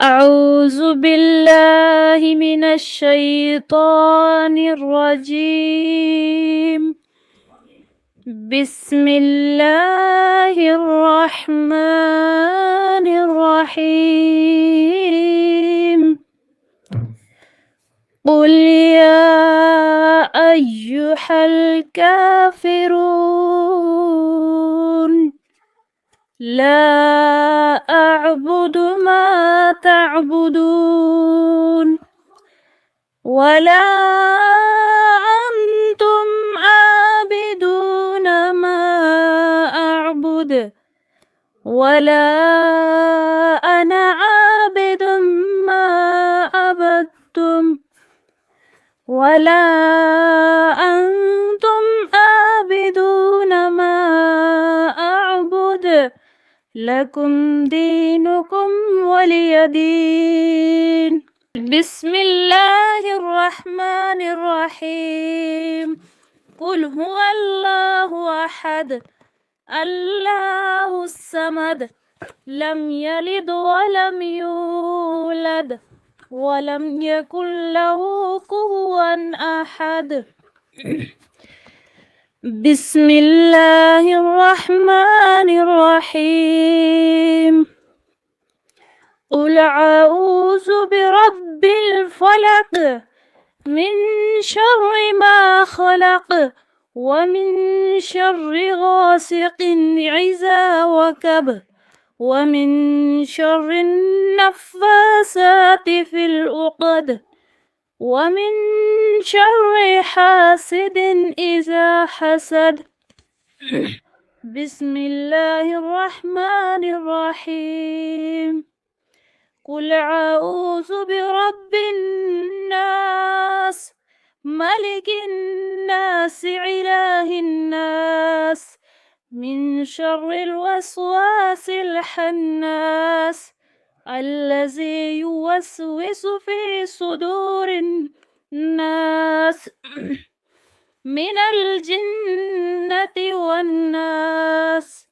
أعوذ بالله من الشيطان الرجيم. بسم الله الرحمن الرحيم. قل يا أيها الكافرون لا أعبد ما تعبدون ولا أنتم عابدون ما أعبد ولا أنا عابد ما عبدتم ولا أنتم عابدون ما أعبد لكم دينكم ولي دين. بسم الله الرحمن الرحيم. قل هو الله أحد الله الصمد لم يلد ولم يولد ولم يكن له كفوا أحد. بسم الله الرحمن الرحيم. قل أعوذ برب الفلق من شر ما خلق ومن شر غاسق إذا وقب ومن شر النفاثات في العقد ومن شر حاسد إذا حسد. بسم الله الرحمن الرحيم. قل أعوذ برب الناس ملك الناس إله الناس من شر الوسواس الخناس الذي يوسوس في صدور الناس من الجنة والناس.